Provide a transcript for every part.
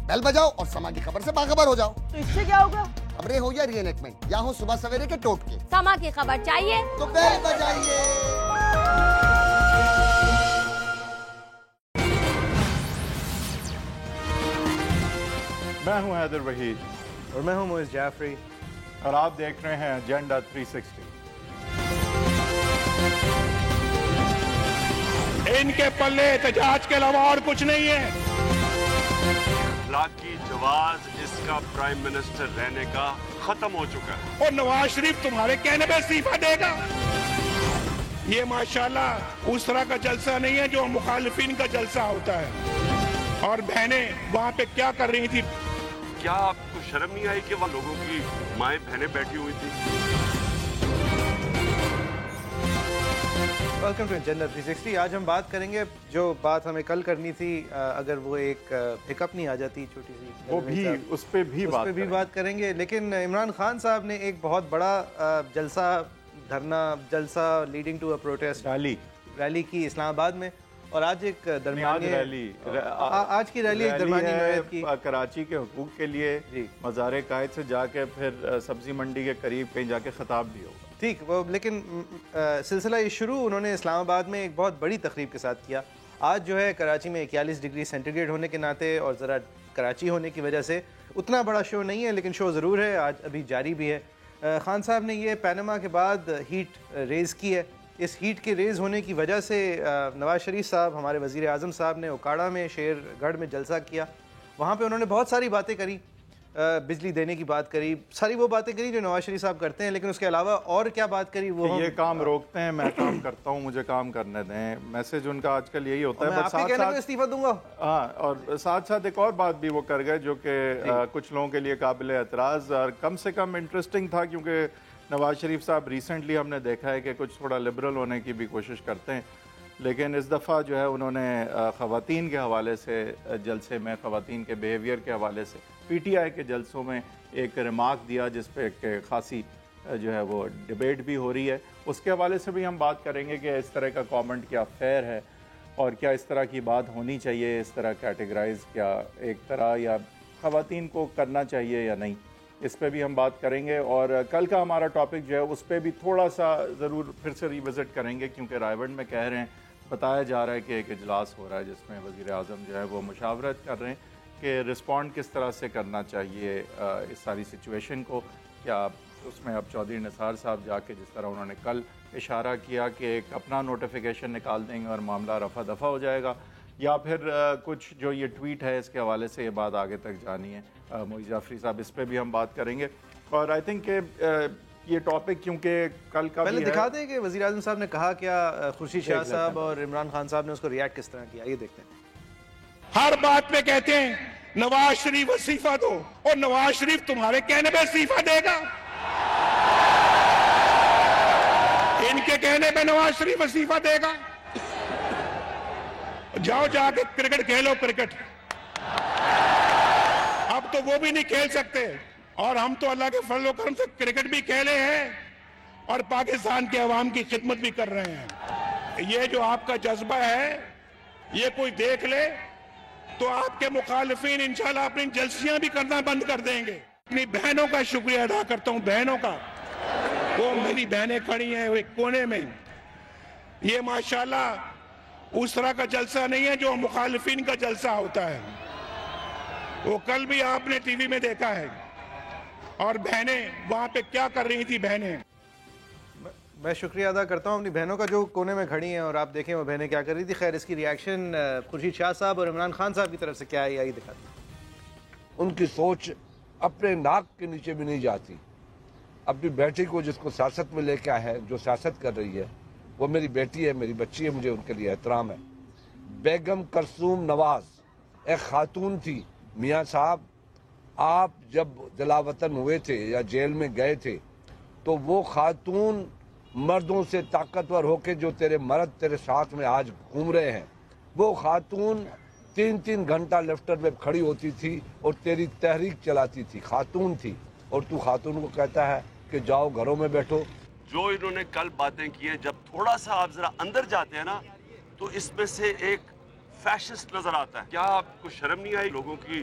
بیل بجاؤ اور سما کی خبر سے باخبر ہو جاؤ. تو اس سے کیا ہوگا؟ خبریں ہو یا ری انیکٹمنٹ یا ہو صبح سویرے کے ٹوٹکے، سما کی خبر چاہیے تو بیل بجائیے. میں ہوں حیدر وحید اور میں ہوں معز جعفری اور آپ دیکھ رہے ہیں ایجنڈا 360. ان کے پلے احتجاج کے علاوہ اور کچھ نہیں ہے. اخلاقی جواز اس کا پرائم منسٹر رہنے کا ختم ہو چکا ہے. اور نواز شریف تمہارے کہنے پہ استعفیٰ دے گا. یہ ماشاءاللہ اس طرح کا جلسہ نہیں ہے جو مخالفین کا جلسہ ہوتا ہے. اور بہنیں وہاں پہ کیا کر رہی تھی؟ کیا آپ کو شرم نہیں آئی کہ وہ لوگوں کی مائیں بہنیں بیٹھی ہوئی تھی؟ Welcome to agenda 360. آج ہم بات کریں گے جو بات ہمیں کل کرنی تھی، اگر وہ ایک پک اپ نہیں آ جاتی چھوٹی سی، وہ بھی اس پہ بھی بات کریں گے. لیکن عمران خان صاحب نے ایک بہت بڑا جلسہ، دھرنا جلسہ leading to a protest rally کی اسلام آباد میں، اور آج ایک درمیانی آج کی ریلی ایک درمیانی نوعیت کی کراچی کے حقوق کے لیے مزار قائد سے جا کے پھر سبزی منڈی کے قریب کہیں جا کے خطاب بھی ہوگا. ٹھیک، وہ لیکن سلسلہ یہ شروع انہوں نے اسلام آباد میں ایک بہت بڑی تقریب کے ساتھ کیا. آج جو ہے کراچی میں 41 ڈگری سینٹی گریڈ ہونے کے ناطے اور ذرا کراچی ہونے کی وجہ سے اتنا بڑا شو نہیں ہے، لیکن شو ضرور ہے، آج ابھی جاری بھی ہے. خان صاحب نے یہ پینما کے بعد ہیٹ ریز کی ہے. اس ہیٹ کے ریز ہونے کی وجہ سے نواز شریف صاحب، ہمارے وزیر اعظم صاحب نے اوکاڑا میں شیر گڑھ میں جلسہ کیا. وہاں پہ انہوں نے بہت ساری باتیں کری، بجلی دینے کی بات کری، ساری وہ باتیں کری جو نواز شریف صاحب کرتے ہیں، لیکن اس کے علاوہ اور کیا بات کری وہ یہ کام روکتے ہیں، میں کام کرتا ہوں، مجھے کام کرنے دیں. میسج ان کا آج کل یہی ہوتا ہے. میں آپ کے کہنے پہ استعفیٰ دوں گا. ہاں، اور ساتھ ساتھ ایک اور بات بھی وہ کر گئے جو کہ کچھ لوگوں کے لیے قابل اعتراض اور کم سے کم انٹرسٹنگ تھا، کیونکہ نواز شریف صاحب ریسنٹلی ہم نے دیکھا ہے کہ کچھ تھوڑا لبرل ہونے کی بھی کوشش کرتے ہیں، لیکن اس دفعہ جو ہے انہوں نے خواتین کے حوالے سے جلسے میں، خواتین کے بیہیویئر کے حوالے سے پی ٹی آئی کے جلسوں میں ایک ریمارک دیا جس پہ ایک خاصی جو ہے وہ ڈیبیٹ بھی ہو رہی ہے. اس کے حوالے سے بھی ہم بات کریں گے کہ اس طرح کا کامنٹ کیا فیئر ہے اور کیا اس طرح کی بات ہونی چاہیے، اس طرح کیٹیگرائز کیا ایک طرح یا خواتین کو کرنا چاہیے یا نہیں، اس پہ بھی ہم بات کریں گے. اور کل کا ہمارا ٹاپک جو ہے اس پہ بھی تھوڑا سا ضرور پھر سے ریوزٹ کریں گے، کیونکہ رائے بنڈ میں کہہ رہے ہیں، بتایا جا رہا ہے کہ ایک اجلاس ہو رہا ہے جس میں وزیر اعظم جو ہے وہ مشاورت کر رہے ہیں کہ رسپونڈ کس طرح سے کرنا چاہیے اس ساری سچویشن کو. کیا اس میں اب چودھری نثار صاحب جا کے جس طرح انہوں نے کل اشارہ کیا کہ ایک اپنا نوٹیفیکیشن نکال دیں گے اور معاملہ رفع دفع ہو جائے گا، یا پھر کچھ جو یہ ٹویٹ ہے اس کے حوالے سے یہ بات آگے تک جانی ہے. معز جعفری صاحب اس پہ بھی ہم بات کریں گے. اور آئی تھنک کہ یہ ٹاپک کیونکہ کل کا پہلے دکھا دیں کہ وزیر اعظم صاحب نے کہا کیا، خورشید شاہ صاحب اور عمران خان صاحب نے اس کو ریاکٹ کس طرح کیا، یہ دیکھتے ہیں. ہر بات پہ کہتے ہیں نواز شریف استعفیٰ دو، اور نواز شریف تمہارے کہنے پہ استعفیٰ دے گا. ان کے کہنے پہ نواز شریف استعفیٰ دے گا. جاؤ جا کے کرکٹ کھیلو. کرکٹ اب تو وہ بھی نہیں کھیل سکتے، اور ہم تو اللہ کے فضل و کرم سے کرکٹ بھی کھیلے ہیں اور پاکستان کے عوام کی خدمت بھی کر رہے ہیں. یہ جو آپ کا جذبہ ہے یہ کوئی دیکھ لے تو آپ کے مخالفین انشاءاللہ اپنی جلسیاں بھی کرنا بند کر دیں گے. اپنی بہنوں کا شکریہ ادا کرتا ہوں، بہنوں کا. وہ میری بہنیں کھڑی ہیں ایک کونے میں. یہ ماشاءاللہ اس طرح کا جلسہ نہیں ہے جو مخالفین کا جلسہ ہوتا ہے. وہ کل بھی آپ نے ٹی وی میں دیکھا ہے. اور بہنیں وہاں پہ کیا کر رہی تھی بہنیں. میں شکریہ ادا کرتا ہوں اپنی بہنوں کا جو کونے میں کھڑی ہیں، اور آپ دیکھیں وہ بہنیں کیا کر رہی تھی. خیر، اس کی ریاکشن خورشید شاہ صاحب اور عمران خان صاحب کی طرف سے کیا ہے یہی دکھاتے ہیں. ان کی سوچ اپنے ناک کے نیچے بھی نہیں جاتی. اپنی بیٹی کو جس کو سیاست میں لے کے آیا ہے، جو سیاست کر رہی ہے، وہ میری بیٹی ہے، میری بچی ہے، مجھے ان کے لیے احترام ہے. بیگم کلثوم نواز ایک خاتون تھی. میاں صاحب، آپ جب جلاوطن ہوئے تھے یا جیل میں گئے تھے تو وہ خاتون مردوں سے طاقتور ہو کے جو تیرے مرد تیرے ساتھ میں آج گھوم رہے ہیں، وہ خاتون 3 گھنٹہ لفٹر میں کھڑی ہوتی تھی اور تیری تحریک چلاتی تھی. خاتون تھی، اور تو خاتون کو کہتا ہے کہ جاؤ گھروں میں بیٹھو. جو انہوں نے کل باتیں کی ہیں، جب تھوڑا سا آپ ذرا اندر جاتے ہیں نا تو اس میں سے ایک فیشسٹ نظر آتا ہے. کیا آپ کو شرم نہیں آئی لوگوں کی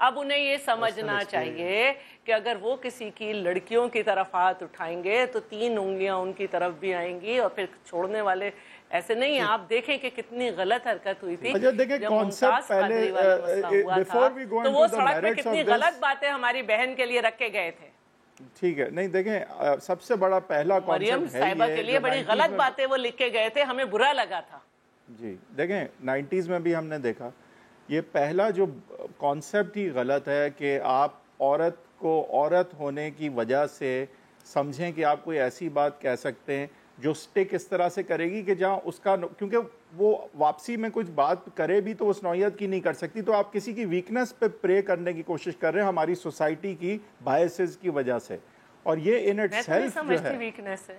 اب انہیں یہ سمجھنا چاہیے کہ اگر وہ کسی کی لڑکیوں کی طرف ہاتھ اٹھائیں گے تو 3 انگلیاں ان کی طرف بھی آئیں گی اور پھر چھوڑنے والے ایسے نہیں ہیں. آپ دیکھیں کہ کتنی غلط حرکت ہوئی تھی جب ممتاز قادری والا مسئلہ ہوا تھا تو وہ سڑک پہ کتنی غلط باتیں ہماری بہن کے لیے رکھے گئے تھے. ٹھیک ہے, نہیں دیکھیں سب سے بڑا پہلا مریم صاحبہ کے لیے بڑی غلط باتیں وہ لکھ کے گئے تھے, ہمیں برا لگا تھا. جی دیکھیں 90s میں بھی ہم نے دیکھا یہ پہلا جو کانسیپٹ ہی غلط ہے کہ آپ عورت کو عورت ہونے کی وجہ سے سمجھیں کہ آپ کوئی ایسی بات کہہ سکتے ہیں جو سٹک اس طرح سے کرے گی کہ جہاں اس کا, کیونکہ وہ واپسی میں کچھ بات کرے بھی تو اس نوعیت کی نہیں کر سکتی, تو آپ کسی کی ویکنس پہ پرے کرنے کی کوشش کر رہے ہیں ہماری سوسائٹی کی بائسز کی وجہ سے. اور یہ ان اٹ سیلف جو ہے ویکنس ہے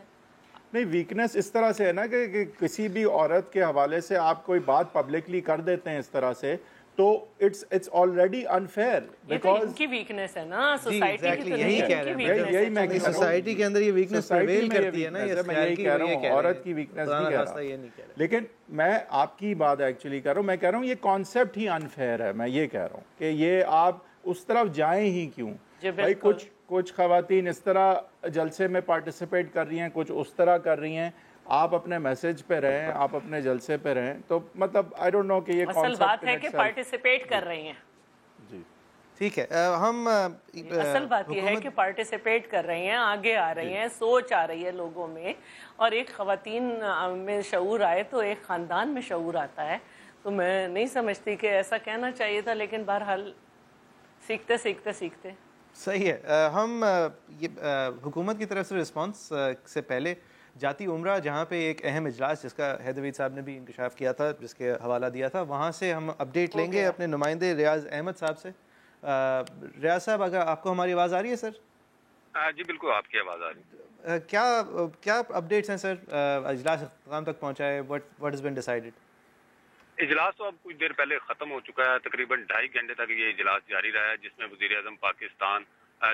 نہیں, ویکنس اس طرح سے ہے نا کہ کسی بھی عورت کے حوالے سے آپ کوئی بات پبلکلی کر دیتے ہیں اس طرح سے تو اٹس آلریڈی انفیئر بیکاز ان کی ویکنس ہے نا سوسائٹی کی. تو یہی کہہ رہے ہیں سوسائٹی کے اندر یہ ویکنس پریویل کرتی ہے نا, میں یہی کہہ رہا ہوں عورت کی ویکنس نہیں کہہ رہا, لیکن میں آپ کی بات ایکچولی کر رہا ہوں, میں کہہ رہا ہوں یہ کانسیپٹ ہی انفیئر ہے. میں یہ کہہ رہا ہوں کہ یہ آپ اس طرف جائیں ہی کیوں بھائی. کچھ خواتین اس طرح جلسے میں پارٹیسپیٹ کر رہی ہیں, کچھ اس طرح کر رہی ہیں. آپ اپنے میسج پہ رہیں, آپ اپنے جلسے پہ رہیں, تو مطلب آئی ڈونٹ نو کہ یہ اصل بات ہے کہ پارٹیسپیٹ کر رہی ہیں. جی ٹھیک ہے, ہم اصل بات یہ ہے کہ پارٹیسپیٹ کر رہی ہیں, آگے آ رہی ہیں, سوچ آ رہی ہے لوگوں میں, اور ایک خواتین میں شعور آئے تو ایک خاندان میں شعور آتا ہے. تو میں نہیں سمجھتی کہ ایسا کہنا چاہیے تھا, لیکن بہرحال سیکھتے سیکھتے سیکھتے. صحیح ہے. ہم حکومت کی طرف سے رسپانس سے پہلے جاتی عمرہ جہاں پہ ایک اہم اجلاس جس کا حیدروید صاحب نے بھی انکشاف کیا تھا, جس کے حوالہ دیا تھا, وہاں سے ہم اپڈیٹ لیں گے اپنے نمائندے ریاض احمد صاحب سے. ریاض صاحب اگر آپ کو ہماری آواز آ رہی ہے سر؟ جی بالکل آپ کی آواز آ رہی ہے. کیا اپڈیٹس ہیں سر؟ اجلاس اختتام تک پہنچا ہے, what has been decided؟ اجلاس تو اب کچھ دیر پہلے ختم ہو چکا ہے, تقریباً 2.5 گھنٹے تک یہ اجلاس جاری رہا ہے, جس میں وزیر اعظم پاکستان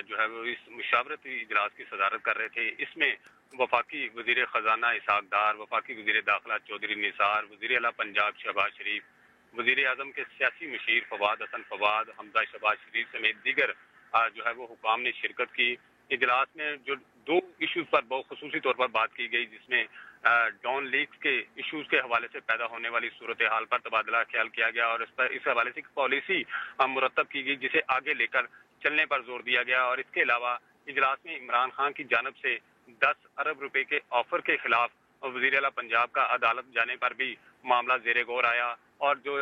جو ہے وہ اس مشاورتی اجلاس کی صدارت کر رہے تھے. اس میں وفاقی وزیر خزانہ اسحاق ڈار, وفاقی وزیر داخلہ چودھری نثار, وزیر اعلیٰ پنجاب شہباز شریف, وزیر اعظم کے سیاسی مشیر فواد حسن فواد, حمزہ شہباز شریف سمیت دیگر جو ہے وہ حکام نے شرکت کی. اجلاس میں جو 2 ایشوز پر بہت خصوصی طور پر بات کی گئی, جس میں ڈان لیکس کے ایشوز کے حوالے سے پیدا ہونے والی صورتحال پر تبادلہ خیال کیا گیا, اور اس حوالے سے ایک پالیسی مرتب کی گئی جسے آگے لے کر چلنے پر زور دیا گیا. اور اس کے علاوہ اجلاس میں عمران خان کی جانب سے 10 ارب روپے کے آفر کے خلاف وزیر اعلیٰ پنجاب کا عدالت جانے پر بھی معاملہ زیر غور آیا, اور جو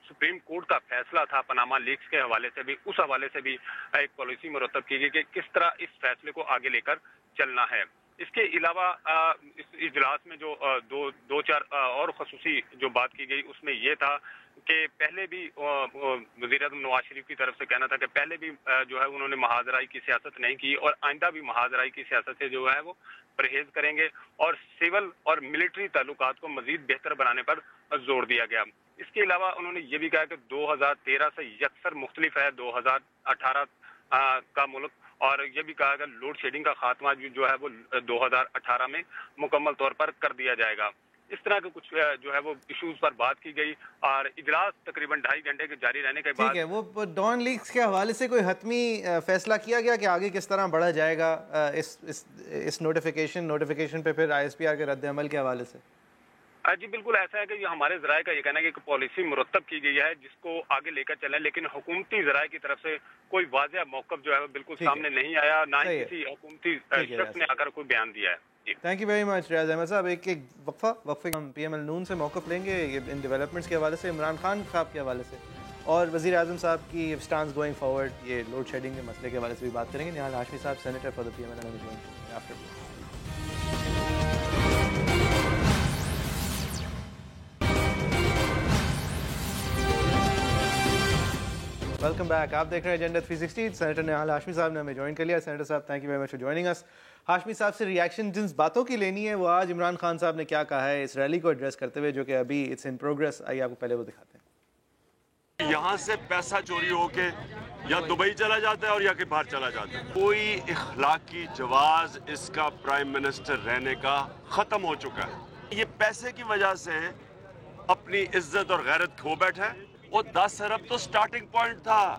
سپریم کورٹ کا فیصلہ تھا پاناما لیکس کے حوالے سے بھی, اس حوالے سے بھی ایک پالیسی مرتب کی گئی کہ کس طرح اس فیصلے کو آگے لے کر چلنا ہے. اس کے علاوہ اس اجلاس میں جو 2-4 اور خصوصی جو بات کی گئی اس میں یہ تھا کہ پہلے بھی وزیر اعظم نواز شریف کی طرف سے کہنا تھا کہ پہلے بھی جو ہے انہوں نے محاذ رائی کی سیاست نہیں کی, اور آئندہ بھی محاذ رائی کی سیاست سے جو ہے وہ پرہیز کریں گے, اور سول اور ملٹری تعلقات کو مزید بہتر بنانے پر زور دیا گیا. اس کے علاوہ انہوں نے یہ بھی کہا کہ 2013 سے یکسر مختلف ہے 2018 کا ملک, اور یہ بھی کہا کہ لوڈ شیڈنگ کا خاتمہ جو ہے وہ 2018 میں مکمل طور پر کر دیا جائے گا. اس طرح کے کچھ جو ہے وہ ایشوز پر بات کی گئی, اور اجلاس تقریباً 2.5 گھنٹے کے جاری رہنے کے بعد ٹھیک ہے, وہ ڈان لیکس کے حوالے سے کوئی حتمی فیصلہ کیا گیا کہ آگے کس طرح بڑھا جائے گا اس نوٹیفیکیشن پہ پھر ISPR کے رد عمل کے حوالے سے؟ جی بالکل ایسا ہے کہ یہ ہمارے ذرائع کا یہ کہنا ہے کہ ایک پالیسی مرتب کی گئی ہے جس کو آگے لے کر چلیں, لیکن حکومتی ذرائع کی طرف سے کوئی واضح موقف جو ہے بالکل سامنے نہیں آیا, نہ ہی کسی حکومتی شخص نے آ کر کوئی بیان دیا ہے. تھینک یو ویری مچ ریاض احمد صاحب. ایک وقفے ہم PML نون سے موقف لیں گے ان ڈیولپمنٹس کے حوالے سے, عمران خان صاحب کے حوالے سے, اور وزیر اعظم صاحب کی اسٹانس گوئنگ فارورڈ, یہ لوڈ شیڈنگ کے مسئلے کے حوالے سے بھی بات کریں گے. نہال ہاشمی صاحب, senator for the PML after. Welcome back. آپ دیکھ رہے ہیں ایجنڈا 360. سینیٹر نہال ہاشمی صاحب نے ہمیں جوائن کر لیا. سینیٹر صاحب thank you very much for joining us. Hashmi صاحب سے ریئیکشن جن باتوں کی لینی ہے وہ آج عمران خان صاحب نے کیا کہا ہے اس ریلی کو ایڈریس کرتے ہوئے, جو کہ ابھی اٹس ان پروگرس. آئیے آپ کو پہلے وہ دکھاتے ہیں. یہاں سے پیسہ چوری ہو کے یا دبئی چلا جاتا ہے اور یا کہ باہر چلا جاتا ہے. کوئی اخلاقی جواز اس کا پرائم منسٹر رہنے کا ختم ہو چکا ہے. یہ پیسے کی وجہ سے اپنی عزت اور غیرت کھو بیٹھا ہے, اور 10 ارب تو سٹارٹنگ پوائنٹ تھا.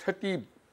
$30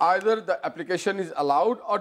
either the application is allowed or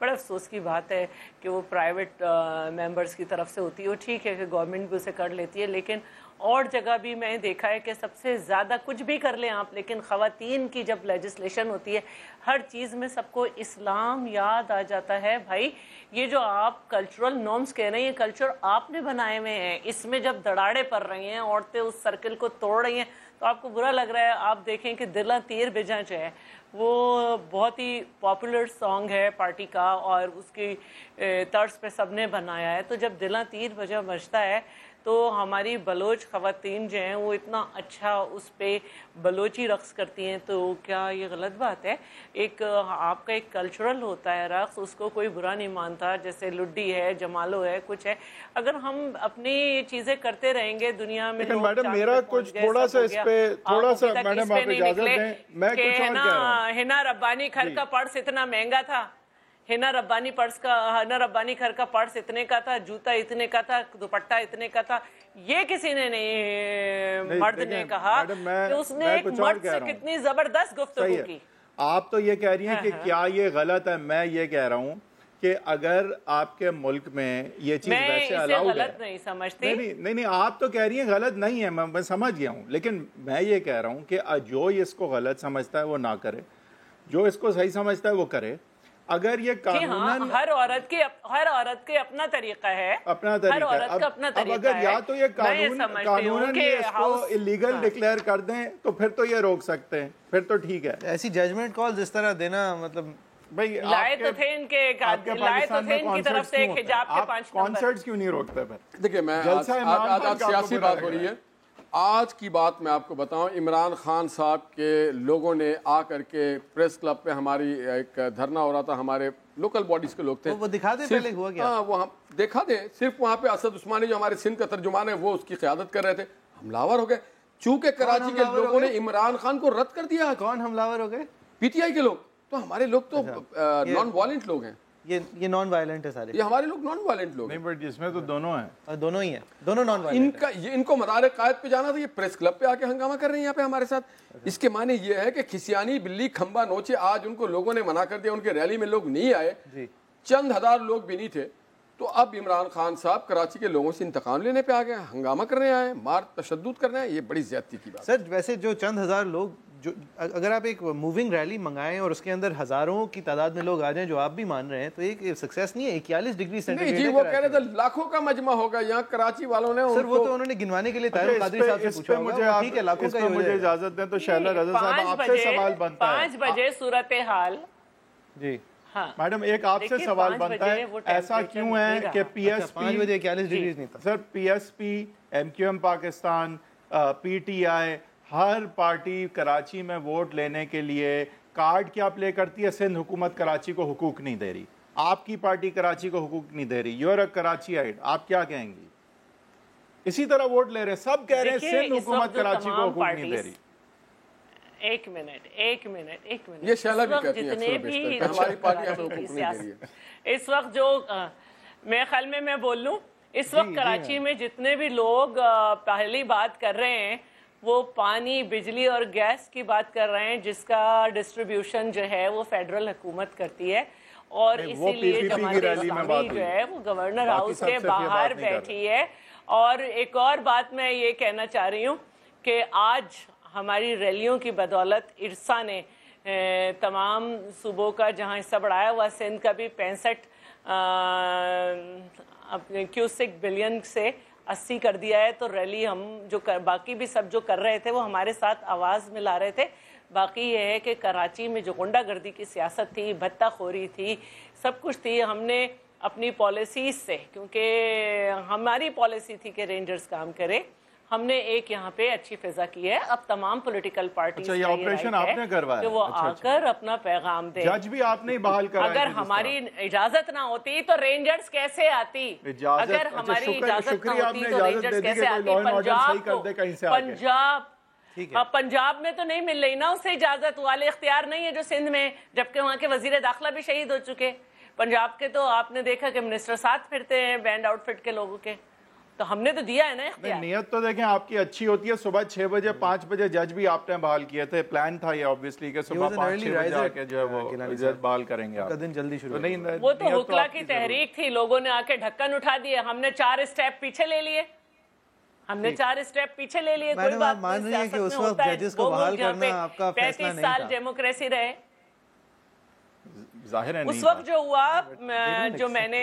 بڑا افسوس کی بات ہے کہ وہ پرائیویٹ ممبرز کی طرف سے ہوتی ہے. وہ ٹھیک ہے کہ گورنمنٹ بھی اسے کر لیتی ہے, لیکن اور جگہ بھی میں نے دیکھا ہے کہ سب سے زیادہ کچھ بھی کر لیں آپ, لیکن خواتین کی جب لیجسلیشن ہوتی ہے ہر چیز میں سب کو اسلام یاد آ جاتا ہے. بھائی یہ جو آپ کلچرل نارمز کہہ رہے ہیں, یہ کلچر آپ نے بنائے ہوئے ہیں. اس میں جب دھڑاڑے پڑ رہی ہیں, عورتیں اس سرکل کو توڑ رہی ہیں, تو آپ کو برا لگ رہا ہے. آپ دیکھیں کہ دلاں تیر بجاں جو ہے وہ بہت ہی پاپولر سانگ ہے پارٹی کا, اور اس کی طرز پہ سب نے بنایا ہے. تو جب دلاں تیر بجاں بجتا ہے تو ہماری بلوچ خواتین جو ہیں وہ اتنا اچھا اس پہ بلوچی رقص کرتی ہیں, تو کیا یہ غلط بات ہے؟ ایک آپ کا ایک کلچرل ہوتا ہے رقص, اس کو کوئی برا نہیں مانتا. جیسے لڈی ہے, جمالو ہے, کچھ ہے. اگر ہم اپنی چیزیں کرتے رہیں گے دنیا میں, لیکن میڈم میرا کچھ تھوڑا سا اس پہ تھوڑا سا میڈم آپ اجازت دیں, میں کچھ اور کہہ رہا ہوں. ہنا ربانی گھر کا پرس اتنا مہنگا تھا, ہنا ربانی گھر کا پرس اتنے کا تھا, جوتا اتنے کا تھا, دوپٹہ اتنے کا تھا. یہ کسی نے نہیں مرد نے کہا کہ اس نے ایک مرد سے کتنی زبردست گفتگو کی. آپ تو یہ کہہ رہی ہیں کہ کیا یہ غلط ہے. میں یہ کہہ رہا ہوں کہ اگر آپ کے ملک میں یہ چیز ویسے الاؤڈ ہے, میں غلط نہیں سمجھتی. نہیں آپ تو کہہ رہی ہیں غلط نہیں ہے, میں سمجھ گیا ہوں, لیکن میں یہ کہہ رہا ہوں کہ جو اس کو غلط سمجھتا ہے وہ نہ کرے, جو اس کو صحیح سمجھتا ہے وہ کرے. اگر یہ قانوناً ہر عورت کے اپنا طریقہ ہے, اپنا طریقہ ہے. اب اگر یا تو یہ قانوناً اس کو اللیگل ڈکلیئر کر دیں تو پھر تو یہ روک سکتے ہیں, پھر تو ٹھیک ہے. ایسی ججمنٹ کال اس طرح دینا, مطلب بھائی لائے تو تھے ان کی طرف سے ایک حجاب کے 5 کانسرٹس کیوں نہیں روکتے پھر؟ دیکھیں میں آج سیاسی بات ہو رہی ہے. آج کی بات میں آپ کو بتاؤں, عمران خان صاحب کے لوگوں نے آ کر کے پریس کلب پہ ہماری ایک دھرنا ہو رہا تھا, ہمارے لوکل باڈیز کے لوگ تھے, وہ دکھا دیں پہلے ہوا کیا. وہ ہم دکھا دیں. صرف وہاں پہ اسد عثمانی جو ہمارے سندھ کا ترجمان ہے وہ اس کی قیادت کر رہے تھے, حملہ ہو گئے. چونکہ کراچی کے لوگوں نے عمران خان کو رد کر دیا. کون حملہ ہو گئے؟ پی ٹی آئی کے لوگ. تو ہمارے لوگ تو نان وائلنٹ لوگ ہیں. یہ نان وائلنٹ ہے سارے, یہ ہمارے لوگ نان وائلنٹ لوگ ہیں. نہیں بٹ جس میں تو دونوں ہیں, دونوں ہی ہیں, دونوں نان وائلنٹ. ان کو مدار قائد پہ جانا تھا, یہ پریس کلب پہ آ کے ہنگامہ کر رہے ہیں یہاں پہ ہمارے ساتھ. اس کے معنی یہ ہے کہ کھسیانی بلی کھمبا نوچے. آج ان کو لوگوں نے منع کر دیا, ان کے ریلی میں لوگ نہیں آئے, چند ہزار لوگ بھی نہیں تھے. تو اب عمران خان صاحب کراچی کے لوگوں سے انتقام لینے پہ آ گئے, ہنگامہ کرنے آئے, مار تشدد کرنے آئے. یہ بڑی زیادتی کی بات. سر ویسے جو چند ہزار لوگ, جو اگر آپ ایک موونگ ریلی منگائیں اور اس کے اندر ہزاروں کی تعداد میں لوگ آ جائیں جو آپ بھی مان رہے ہیں, تو ایک سکسیس نہیں ہے. 41 ڈگری سینٹیگریڈ. جی وہ کہہ رہے تھے لاکھوں کا مجمع ہوگا یہاں کراچی والوں نے. سر وہ تو انہوں نے گنوانے کے لیے طاہر قادری صاحب سے پوچھا ہوگا. ٹھیک ہے, لاکھوں کا. مجھے اجازت دیں تو شہلا رضا صاحب آپ سے سوال بنتا ہے. 5 بجے صورتحال. جی میڈم ایک آپ سے سوال بنتا ہے, ایسا کیوں ہے کہ پی ایس پی 5 بجے 41 ڈگری نہیں تھا. Sir P S P, M Q M Pakistan, P T I, ہر پارٹی کراچی میں ووٹ لینے کے لیے کارڈ کیا پلے کرتی ہے؟ سندھ حکومت کراچی کو حقوق نہیں دے رہی, آپ کی پارٹی کراچی کو حقوق نہیں دے رہی, you are a Karachiite, آپ کیا کہیں گی؟ اسی طرح ووٹ لے رہے ہیں, سب کہہ رہے ہیں سندھ حکومت کراچی کو حقوق نہیں دے رہی. ایک منٹ یہ شہلا بھی کہتی ہیں جتنے بھی ہماری پارٹی ہمیں حقوق نہیں دے رہی ہے. اس وقت جو میں خیال میں بول لوں, اس وقت کراچی میں جتنے بھی لوگ پہلی بات کر رہے ہیں وہ پانی, بجلی اور گیس کی بات کر رہے ہیں, جس کا ڈسٹریبیوشن جو ہے وہ فیڈرل حکومت کرتی ہے. اور اسی لیے جماعت اسلامی جو ہے وہ گورنر ہاؤس کے باہر بیٹھی ہے. اور ایک اور بات میں یہ کہنا چاہ رہی ہوں کہ آج ہماری ریلیوں کی بدولت ارسا نے تمام صوبوں کا جہاں حصہ بڑھایا ہوا, سندھ کا بھی 65 اپنے کیوسک بلین سے 80 کر دیا ہے. تو ریلی ہم جو باقی بھی سب جو کر رہے تھے وہ ہمارے ساتھ آواز ملا رہے تھے. باقی یہ ہے کہ کراچی میں جو غنڈہ گردی کی سیاست تھی, بھتہ خوری تھی, سب کچھ تھی, ہم نے اپنی پالیسیز سے, کیونکہ ہماری پالیسی تھی کہ رینجرز کام کرے, ہم نے ایک یہاں پہ اچھی فضا کی ہے. اب تمام پولیٹیکل پارٹیز یہ آپریشن آپ نے کروایا کہ وہ آ کر اپنا پیغام دیں. جج بھی آپ نے بحال کرایا. اگر ہماری اجازت نہ ہوتی تو رینجرز کیسے آتی؟ اگر ہماری اجازت نہ ہوتی تو رینجرز کیسے آتی؟ پنجاب میں تو نہیں مل رہی نا اسے اجازت, والے اختیار نہیں ہے جو سندھ میں, جبکہ وہاں کے وزیر داخلہ بھی شہید ہو چکے. پنجاب کے تو آپ نے دیکھا کہ منسٹر ساتھ پھرتے ہیں بینڈ آؤٹ فٹ کے لوگوں کے. تو ہم نے تو دیا ہے نا اختیار. نیت تو دیکھیں آپ کی اچھی ہوتی ہے. صبح 6 بجے 5 بجے جج بھی آپ نے بحال کیے تھے. پلان تھا یہ obviously کہ صبح 5-6 بجے آ کے جو ہے وہ جج بحال کریں گے. آپ کا دن جلدی شروع. وہ تو حکلا کی تحریک تھی, لوگوں نے آ کے ڈھکن اٹھا دیے, ہم نے 4 اسٹیپ پیچھے لے لیے. کوئی بات مان رہی ہے کہ اس وقت ججز کو بحال کرنا آپ کا فیصلہ نہیں تھا. 35 سال ڈیموکریسی رہے. ظاہر ہے اس وقت جو ہوا, جو میں نے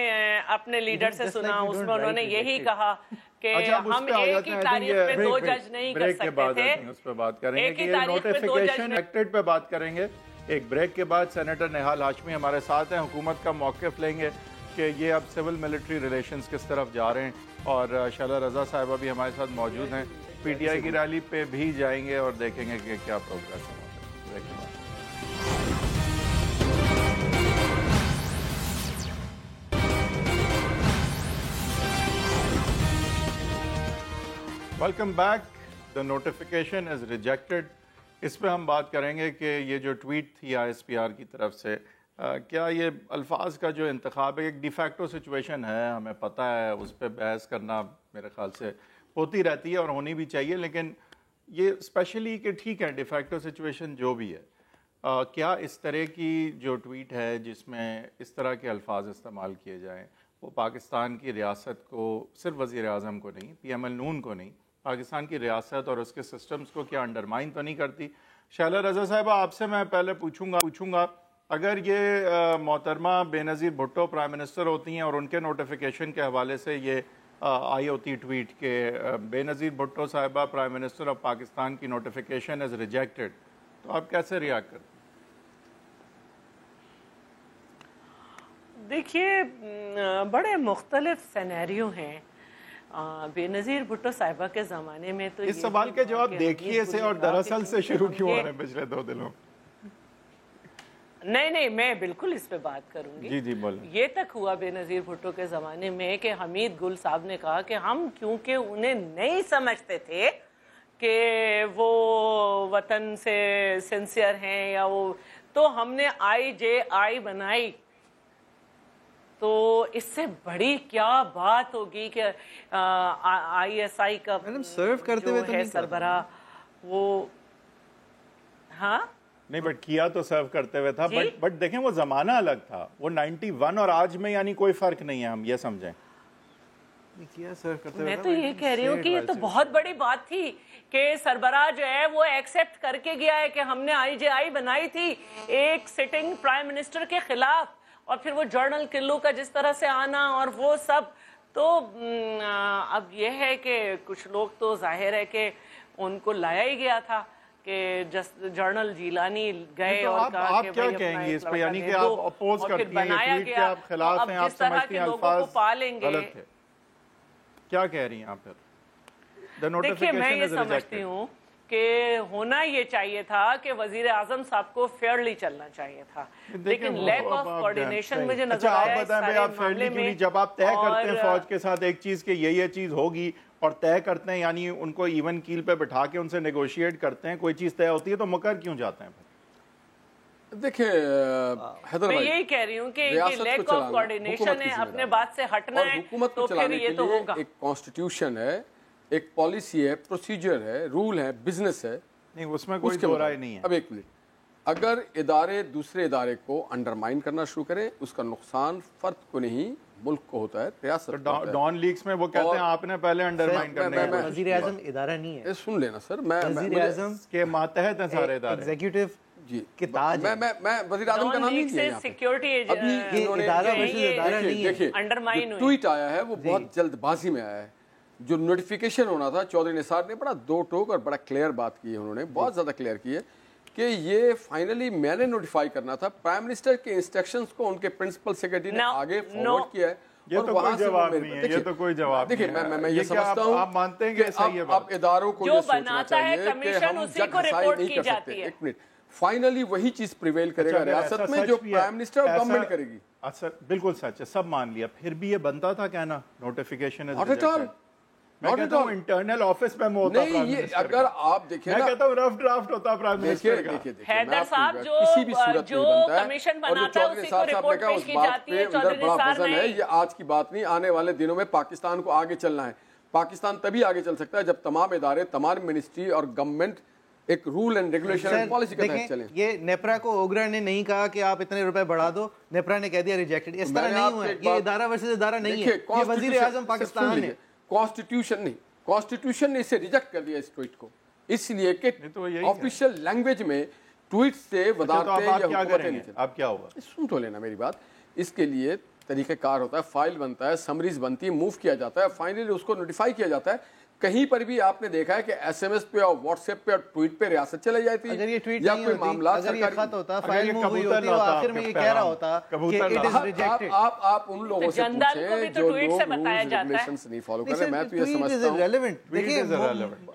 اپنے لیڈر سے سنا, اس میں انہوں نے یہی کہا کہ ہم ایک ہی تاریخ پہ 2 جج نہیں کر سکتے تھے. اس پہ بات کریں گے کہ یہ نوٹیفیکیشن ایکٹڈ پہ بات کریں گے. ایک بریک کے بعد سینیٹر نہال ہاشمی ہمارے ساتھ ہیں. حکومت کا موقف لیں گے کہ یہ اب سول ملٹری ریلیشنز کس طرف جا رہے ہیں, اور شعلہ رضا صاحبہ بھی ہمارے ساتھ موجود ہیں. پی ٹی آئی کی ریلی پہ بھی جائیں گے اور دیکھیں گے کہ کیا پروگریس ہے. بریک کے بعد welcome back. The notification is rejected. اس پہ ہم بات کریں گے کہ یہ جو ٹویٹ تھی آئی ایس پی آر کی طرف سے, کیا یہ الفاظ کا جو انتخاب ہے ایک ڈی فیکٹو سچویشن ہے, ہمیں پتہ ہے, اس پہ بحث کرنا میرے خیال سے ہوتی رہتی ہے اور ہونی بھی چاہیے, لیکن یہ اسپیشلی کہ ٹھیک ہے ڈی فیکٹو سچویشن جو بھی ہے, کیا اس طرح کی جو ٹویٹ ہے جس میں اس طرح کے الفاظ استعمال کیے جائیں, وہ پاکستان کی ریاست کو, صرف وزیر اعظم کو نہیں, پی ایم ایل نون کو نہیں, پاکستان کی ریاست اور اس کے سسٹمز کو کیا انڈرمائن تو نہیں کرتی؟ شعلہ رضا صاحبہ, آپ سے میں پہلے پوچھوں گا اگر یہ محترمہ بے نظیر بھٹو پرائم منسٹر ہوتی ہیں اور ان کے نوٹیفیکیشن کے حوالے سے یہ آئی ہوتی ٹویٹ کہ بے نظیر بھٹو صاحبہ پرائم منسٹر آف پاکستان کی نوٹیفیکیشن از ریجیکٹڈ, تو آپ کیسے ریاکٹ کرتے؟ دیکھیے, بڑے مختلف سینیریو ہیں. بے نظیر بھٹو صاحبہ کے زمانے میں تو اس سوال کے جواب دیکھیے سے اور دراصل سے شروع کیوں ہو رہے ہیں پچھلے 2 دنوں؟ نہیں, میں بالکل اس پہ بات کروں گی. جی بولیں. یہ تک ہوا بے نظیر بھٹو کے زمانے میں کہ حمید گل صاحب نے کہا کہ ہم کیونکہ انہیں نہیں سمجھتے تھے کہ وہ وطن سے سنسیئر ہیں یا وہ, تو ہم نے IJI بنائی. تو اس سے بڑی کیا بات ہوگی کہ ISI کا سرو کرتے ہوئے تو نہیں سربراہ وہ, ہاں نہیں بٹ کیا تو سرو کرتے ہوئے تھا, بٹ دیکھیں وہ زمانہ الگ تھا, وہ 91 اور آج میں یعنی کوئی فرق نہیں ہے, ہم یہ سمجھیں. میں تو یہ کہہ رہی ہوں کہ یہ تو بہت بڑی بات تھی کہ سربراہ جو ہے وہ ایکسیپٹ کر کے گیا ہے کہ ہم نے IJI بنائی تھی ایک سٹنگ پرائم منسٹر کے خلاف, اور پھر وہ جرنل کلو کا جس طرح سے آنا اور وہ سب. تو اب یہ ہے کہ کچھ لوگ تو ظاہر ہے کہ ان کو لایا ہی گیا تھا کہ جرنل جیلانی گئے اور کہا آپ کیا کہیں گے اس پہ, یعنی کہ آپ اپوز کرتی ہیں یہ ٹویٹ کے, آپ خلاف ہیں, آپ سمجھتی ہیں الفاظ غلط ہے, کیا کہہ رہی ہیں آپ پھر؟ دیکھیے, میں یہ سمجھتی ہوں کہ ہونا یہ چاہیے تھا کہ وزیر اعظم صاحب کو فیئرلی چلنا چاہیے تھا, لیکن لیک آف کوارڈینیشن مجھے نظر آیا ہے اس سارے معاملے میں. جب آپ طے کرتے ہیں فوج کے ساتھ ایک چیز کہ یہ چیز ہوگی اور طے کرتے ہیں, یعنی ان کو ایون کیل پہ بٹھا کے ان سے نیگوشیٹ کرتے ہیں, کوئی چیز طے ہوتی ہے تو مکر کیوں جاتے ہیں پھر؟ دیکھیں حیدر میں بھائی, یہی کہہ رہی ہوں کہ لیک آف کوارڈینیشن ہے, اپنے بات سے ہٹنا ہے, حکومت کو چلانے کے لیے ایک کانسٹیٹیوشن ہے, ایک پالیسی ہے, پروسیجر ہے, رول ہے, بزنس ہے. نہیں, اس میں کوئی دو رائے نہیں ہے. اب ایک منٹ, اگر ادارے دوسرے ادارے کو انڈرمائن کرنا شروع کریں, اس کا نقصان فرد کو نہیں ملک کو ہوتا ہے, ریاست. ڈان لیگز میں وہ کہتے ہیں آپ نے پہلے انڈرمائن کرنا ہے. وزیر اعظم ادارہ نہیں ہے, سن لینا سر, میں وزیر اعظم کے ماتحت ہیں سارے ادارے, ایگزیکٹو جی کے تاج. میں وزیر اعظم کا نام نہیں لیا یہاں پہ. سیکیورٹی دیکھیے ٹویٹ آیا ہے وہ بہت جلد بازی میں آیا ہے. جو نوٹیفیکیشن ہونا تھا, چودھری نثار نے بڑا 2 ٹوک اور بڑا کلیئر بات کی ہے, انہوں نے بہت زیادہ کلیئر کی ہے کہ یہ فائنلی میں نے نوٹیفائی کرنا تھا. پرائم منسٹر کے انسٹرکشنز کو ان کے پرنسپل سیکرٹری نے آگے فارورڈ کیا ہے. یہ تو کوئی جواب نہیں ہے, یہ تو کوئی جواب نہیں ہے. دیکھیں, میں یہ سمجھتا ہوں آپ مانتے ہیں کہ صحیح ہے, اب اداروں کو یہ سوچنا چاہیے کہ ہم جج ڈیسائیڈ نہیں کر سکتے. ایک منٹ, فائنلی وہی چیز پریویل کرے گا ریاست میں جو پرائم منسٹر اور گورنمنٹ کرے گی. بالکل سچ ہے, سب مان لیا, پھر بھی یہ بنتا تھا کہنا نوٹیفیکیشن از ریجیکٹڈ. میں کہتا ہوں انٹرنل آفس میں ہوتا نہیں, یہ اگر آپ دیکھیں نا, میں کہتا ہوں رف ڈرافٹ ہوتا پرائم منسٹر کا. حیدر صاحب جو کمیشن بناتا ہے اسی کو رپورٹ پیش کی جاتی ہے. چودھری نثار نے, یہ آج کی بات نہیں, آنے والے دنوں میں پاکستان کو آگے چلنا ہے. پاکستان تبھی آگے چل سکتا ہے جب تمام ادارے، تمام منسٹری اور گورنمنٹ ایک rule and regulation and policy کے تحت چلیں. یہ نیپرا کو اوگرا نے نہیں کہا کہ آپ اتنے روپے بڑھا دو، نیپرا نے کہہ دیا ریجیکٹڈ. اس طرح نہیں ہوا ہے. یہ ادارہ ورسز ادارہ نہیں ہے، یہ وزیر اعظم پاکستان ہے. کانسٹیٹیوشن نہیں، کانسٹیٹیوشن نے اسے ریجیکٹ کر دیا اس ٹویٹ کو، اس لیے کہ آفیشیل لینگویج میں ٹویٹ سے وزارتیں یا حکومتیں نہیں. اب کیا ہوگا؟ سن تو لینا میری بات. اس کے لیے طریقہ کار ہوتا ہے، فائل بنتا ہے، سمریز بنتی ہے، موو کیا جاتا ہے، فائنلی اس کو نوٹیفائی کیا جاتا ہے. کہیں پر بھی آپ نے دیکھا ہے کہ ایس ایم ایس پہ اور واٹس ایپ پہ اور ٹویٹ پہ ریاست چلے جاتی ہے؟ اگر یہ ٹویٹ یا نہیں کوئی ہوتی، معاملات اگر یہ خط ہوتا، فائل موو ہوئی ہوتی، اور آخر میں یہ کہہ رہا ہوتا کہ اٹ از ریجیکٹڈ. آپ ان لوگوں سے پوچھیں جو لوگ رولز ریگولیشنز نہیں فالو کر رہے. میں تو یہ سمجھتا ہوں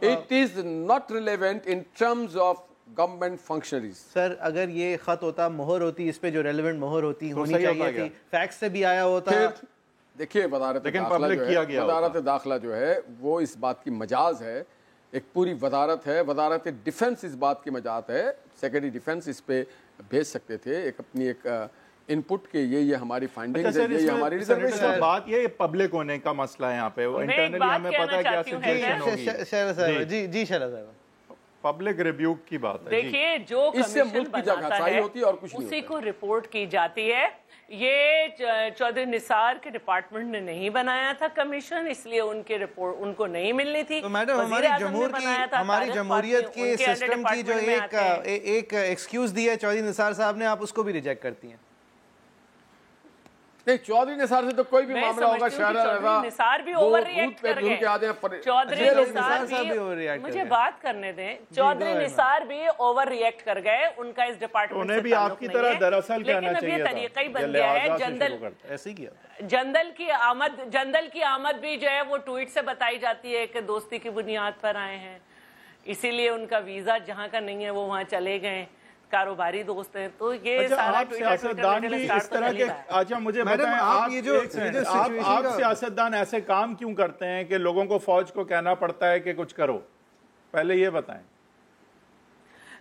it is not relevant in terms of government functionaries. Sir اگر یہ خط ہوتا، مہر ہوتی اس پہ جو ریلیونٹ مہر ہوتی ہونی چاہیے تھی، فیکس سے بھی آیا ہوتا. دیکھیے وزارت داخلہ جو ہے وہ اس بات کی مجاز ہے، ایک پوری وزارت ہے، وزارت ڈیفنس اس بات کی مجاز ہے. سیکرٹری ڈیفنس اس پہ بھیج سکتے تھے ایک اپنی ایک ان پٹ کے یہ ہماری فائنڈنگز ہے، یہ ہماری ریزرویشن ہے. بات یہ پبلک ہونے کا مسئلہ ہے یہاں پہ، انٹرنلی ہمیں پتہ ہے کیا سچویشن ہوگی. شہلا صاحب جی شہلا صاحب پبلک ریبیوک کی بات ہے. دیکھیے جو اس سے کمیشن ملک کی جگہسائی ہوتی ہے اور کچھ نہیں اسی کو رپورٹ کی جاتی ہے. یہ چودھری نثار کے ڈپارٹمنٹ نے نہیں بنایا تھا کمیشن، اس لیے ان کے رپورٹ ان کو نہیں ملنی تھی. تو میڈم ہماری جمہوریت کے سسٹم کی جو ایک ایکسکیوز دی ہے چودھری نثار صاحب نے، آپ اس کو بھی ریجیکٹ کرتی ہیں. نہیں، چودھری نثار سے تو کوئی بھی معاملہ ہوگا چودھری نثار بھی اوور ریئیکٹ کر گئے. چودھری نثار بھی، مجھے بات کرنے دیں، چودھری نثار بھی اوور ریئیکٹ کر گئے. ان کا اس ڈپارٹمنٹ سے آپ کی طرح دراصل کہنا چاہیے، لیکن اب یہ طریقہ ہی بن گیا ہے. جندل کی آمد بھی جو ہے وہ ٹویٹ سے بتائی جاتی ہے کہ دوستی کی بنیاد پر آئے ہیں، اسی لیے ان کا ویزا جہاں کا نہیں ہے وہ وہاں چلے گئے، کاروباری دوست ہیں. تو یہ سارا سیاستدان بھی اس طرح کے. اچھا مجھے بتائیں، آپ سیاستدان ایسے کام کیوں کرتے ہیں کہ لوگوں کو فوج کو کہنا پڑتا ہے کہ کچھ کرو؟ پہلے یہ بتائیں.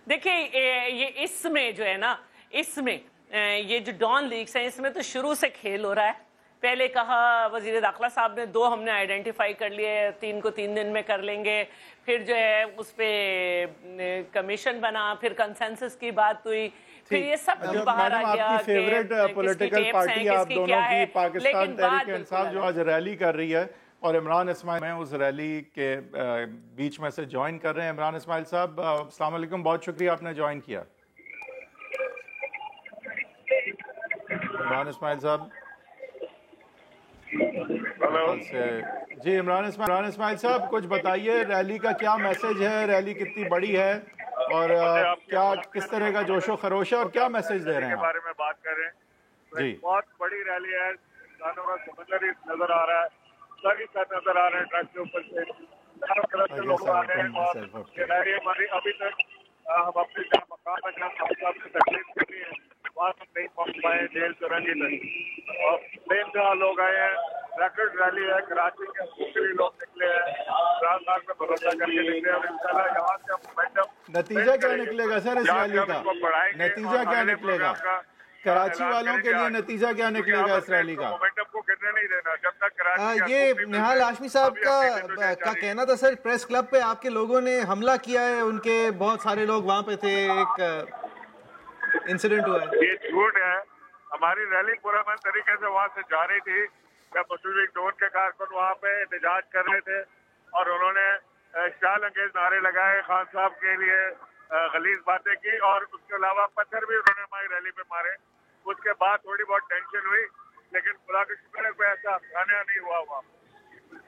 دیکھیں یہ اس میں جو ہے نا، اس میں یہ جو ڈان لیکس ہیں، اس میں تو شروع سے کھیل ہو رہا ہے. پہلے کہا وزیر داخلہ صاحب نے 2 ہم نے آئیڈینٹیفائی کر لیے، 3 کو 3 دن میں کر لیں گے. پھر جو ہے اس پہ کمیشن بنا، پھر کنسنسس کی بات ہوئی، پھر یہ سب کچھ باہر آ گیا. آپ کی فیوریٹ پولیٹیکل پارٹی آپ دونوں کی پاکستان تحریک انصاف جو آج ریلی کر رہی ہے، اور عمران اسماعیل میں اس ریلی کے بیچ میں سے جوائن کر رہے ہیں. عمران اسماعیل صاحب السلام علیکم، بہت شکریہ آپ نے جوائن کیا. عمران اسماعیل صاحب جی. عمران اسماعیل صاحب کچھ بتائیے، ریلی کا کیا میسج ہے، ریلی کتنی بڑی ہے اور کیا کس طرح کا جوش و خروش ہے اور کیا میسج دے رہے ہیں؟ بارے میں بات کر رہے ہیں جی. بہت بڑی ریلی ہے، انسانوں کا سمندر نظر آ رہا ہے، سر نظر آ رہے ہیں ٹرک کے اوپر سے، چاروں طرف سے لوگ آ رہے ہیں. اور ابھی تک ہم اپنے مقام پر جہاں سے تکلیف کرنی ہے وہاں ہم نہیں پہنچ پائے، جیل چورنجی تک. اور پلین جہاں لوگ آئے ہیں، ریکارڈ ریلی ہے. کراچی کے دوسرے لوگ نکلے ہیں، عمران خان پہ بھروسہ کر کے نکلے ہیں. انشاءاللہ یہاں سے ہم مومنٹم. نتیجہ کیا نکلے گا سر اس ریلی کا؟ نتیجہ کیا نکلے گا کراچی والوں کے لیے؟ نتیجہ کیا نکلے گا اس ریلی کا؟ مومنٹم کو گرنے نہیں دینا جب تک کراچی. یہ نہال ہاشمی صاحب کا کہنا تھا سر، پریس کلب پہ آپ کے لوگوں نے حملہ کیا ہے، ان کے بہت سارے لوگ وہاں پہ تھے، ایک انسیڈنٹ ہوا ہے. یہ جھوٹ ہے. ہماری ریلی پرامن طریقے سے وہاں سے جا رہی تھی جب مسلم لیگ نون کے کارکن وہاں پہ احتجاج کر رہے تھے اور انہوں نے اشتعال انگیز نعرے لگائے، خان صاحب کے لیے غلیظ باتیں کی، اور اس کے علاوہ پتھر بھی انہوں نے ہماری ریلی پہ مارے. اس کے بعد تھوڑی بہت ٹینشن ہوئی، لیکن خدا کا شکر ہے کوئی ایسا افسانہ نہیں ہوا وہاں.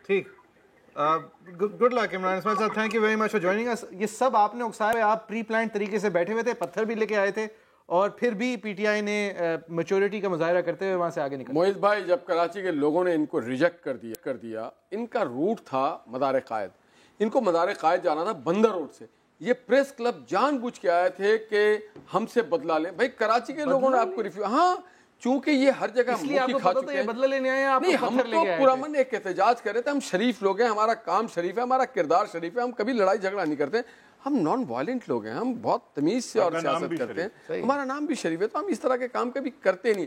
ٹھیک، گڈ لک عمران اسماعیل صاحب، thank you very much for joining us. یہ سب آپ نے اکسایا، آپ پری پلانڈ طریقے سے بیٹھے ہوئے تھے، پتھر بھی لے کے آئے تھے، اور پھر بھی پی ٹی آئی نے میچورٹی کا مظاہرہ کرتے ہوئے وہاں سے آگے نکل. موہد بھائی، جب کراچی کے لوگوں نے ان کو ریجیکٹ کر دیا، ان کا روٹ تھا مدار قائد. ان کو مدار قائد جانا تھا بندر روڈ سے. یہ پریس کلب جان بوجھ کے آئے تھے کہ ہم سے بدلہ لیں. بھائی کراچی کے لوگوں نے آپ کو ہاں، چونکہ یہ ہر جگہ موقع کھا چکے ہیں. بدلہ لینے آئے ہیں؟ نہیں، ہم تو پرامن ایک احتجاج کر رہے تھے. ہم شریف لوگ ہیں، ہمارا کام شریف ہے، ہمارا کردار شریف ہے، ہم کبھی لڑائی جھگڑا نہیں کرتے. ہم نان وائلنٹ لوگ ہیں، ہم بہت تمیز سے اور سیاست کرتے ہیں، ہمارا نام بھی شریف ہے، تو ہم اس طرح کے کام کبھی کرتے نہیں.